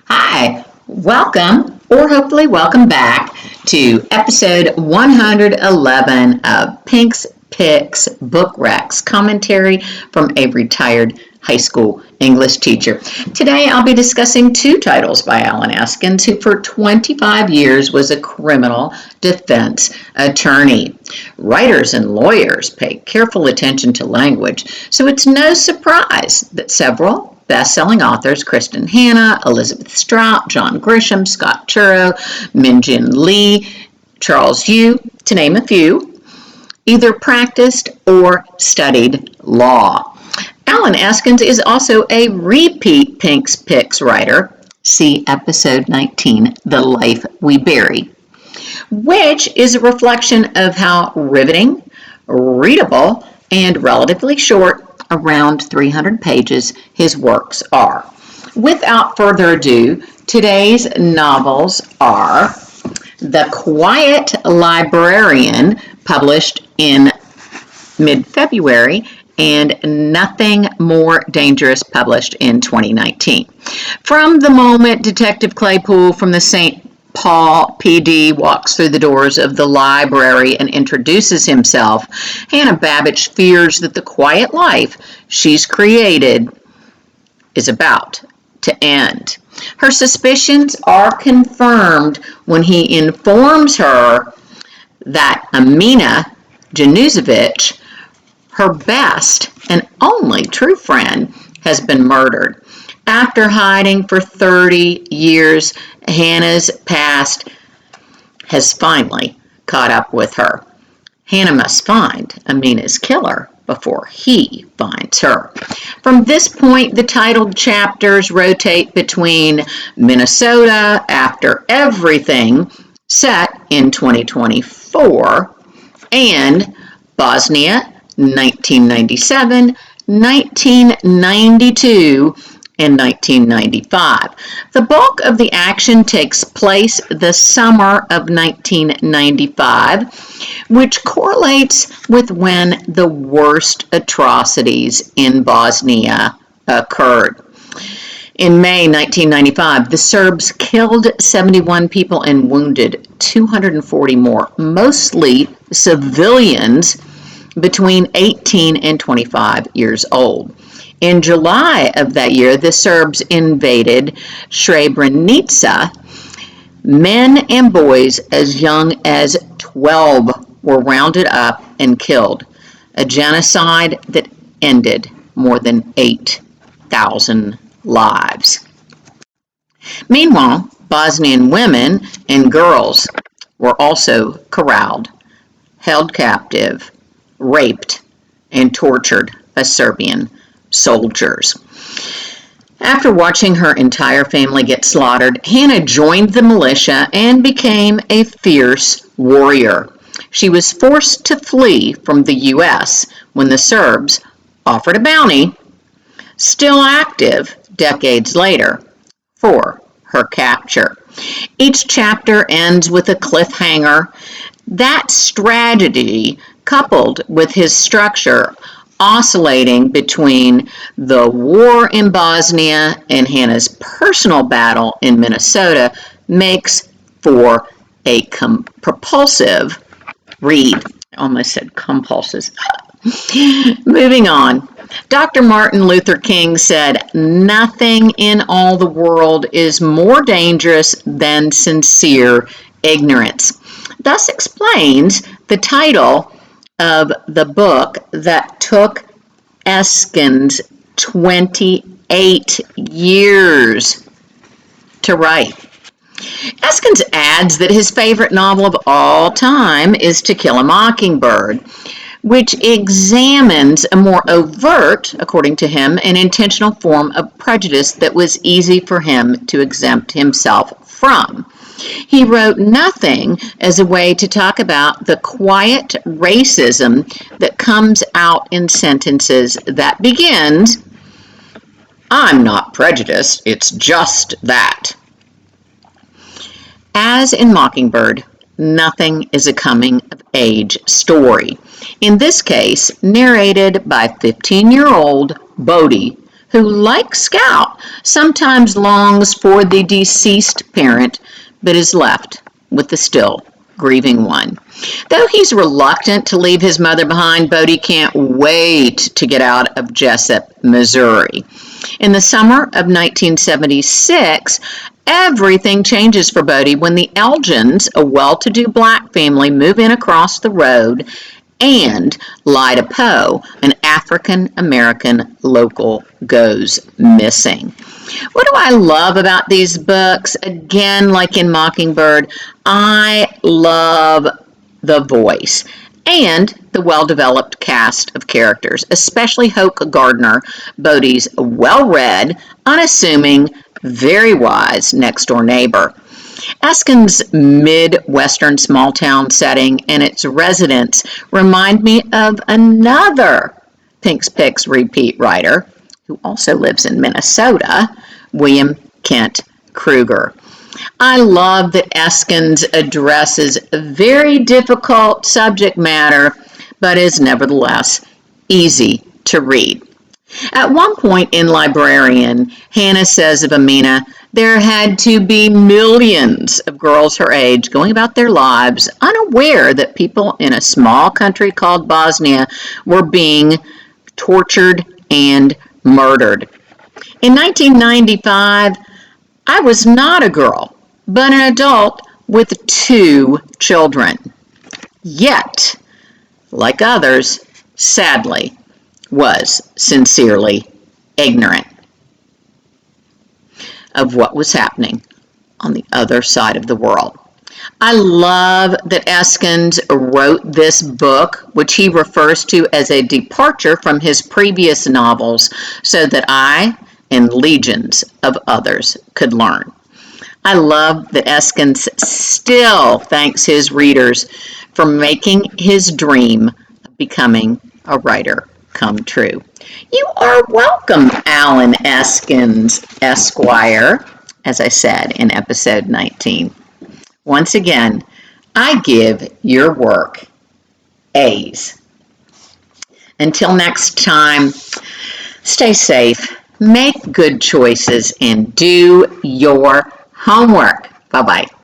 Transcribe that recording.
Hi, welcome, or hopefully welcome back to episode 111 of Pink's Picks Book Recs, commentary from a retired high school English teacher. Today I'll be discussing two titles by Allen Eskens, who for 25 years was a criminal defense attorney. Writers and lawyers pay careful attention to language, so it's no surprise that several bestselling authors Kristin Hannah, Elizabeth Strout, John Grisham, Scott Turow, Jin Lee, Charles Yu, to name a few, either practiced or studied law. Allen Eskens is also a repeat Pink's Picks writer. See episode 19, The Life We Bury, which is a reflection of how riveting, readable, and relatively short, around 300 pages, his works are. Without further ado, today's novels are The Quiet Librarian, published in mid-February, and Nothing More Dangerous, published in 2019. From the moment Detective Claypool from the St. Paul PD walks through the doors of the library and introduces himself, Hannah Babbage fears that the quiet life she's created is about to end. Her suspicions are confirmed when he informs her that Amina Januzovic, her best and only true friend, has been murdered. After hiding for 30 years, Hannah's past has finally caught up with her. Hannah must find Amina's killer before he finds her. From this point, the titled chapters rotate between Minnesota after everything, set in 2024, and Bosnia, 1997, 1992, and 1995. The bulk of the action takes place the summer of 1995, which correlates with when the worst atrocities in Bosnia occurred. In May 1995, the Serbs killed 71 people and wounded 240 more, mostly civilians between 18 and 25 years old. In July of that year, the Serbs invaded Srebrenica. Men and boys as young as 12 were rounded up and killed, a genocide that ended more than 8,000 lives. Meanwhile, Bosnian women and girls were also corralled, held captive, raped, and tortured by Serbian soldiers. After watching her entire family get slaughtered, Hannah joined the militia and became a fierce warrior. She was forced to flee from the U.S. when the Serbs offered a bounty, still active decades later, for her capture. Each chapter ends with a cliffhanger. That strategy, coupled with his structure, oscillating between the war in Bosnia and Hannah's personal battle in Minnesota, makes for a propulsive read. I almost said compulsive. Moving on. Dr. Martin Luther King said, "Nothing in all the world is more dangerous than sincere ignorance." Thus explains the title of the book that took Eskens 28 years to write. Eskens adds that his favorite novel of all time is To Kill a Mockingbird, which examines a more overt, according to him, and intentional form of prejudice that was easy for him to exempt himself from. He wrote Nothing as a way to talk about the quiet racism that comes out in sentences that begins, "I'm not prejudiced, it's just that." As in Mockingbird, Nothing is a coming-of-age story. In this case, narrated by 15-year-old Bodhi, who, like Scout, sometimes longs for the deceased parent, but is left with the still grieving one. Though he's reluctant to leave his mother behind, Bodie can't wait to get out of Jessup, Missouri. In the summer of 1976, everything changes for Bodie when the Elgins, a well-to-do black family, move in across the road, and Lyda Poe, an African-American local, goes missing. What do I love about these books? Again, like in Mockingbird, I love the voice and the well-developed cast of characters, especially Hoke Gardner, Bodie's well-read, unassuming, very wise next-door neighbor. Eskens' Midwestern small-town setting and its residents remind me of another Pink's Picks repeat writer who also lives in Minnesota, William Kent Kruger. I love that Eskens addresses a very difficult subject matter, but is nevertheless easy to read. At one point in Librarian, Hannah says of Amina, there had to be millions of girls her age going about their lives unaware that people in a small country called Bosnia were being tortured and murdered. In 1995, I was not a girl, but an adult with 2 children. Yet, like others, sadly, was sincerely ignorant of what was happening on the other side of the world. I love that Eskens wrote this book, which he refers to as a departure from his previous novels, so that I and legions of others could learn. I love that Eskens still thanks his readers for making his dream of becoming a writer come true. You are welcome, Allen Eskens, Esquire, as I said in episode 19. Once again, I give your work A's. Until next time, stay safe, make good choices, and do your homework. Bye-bye.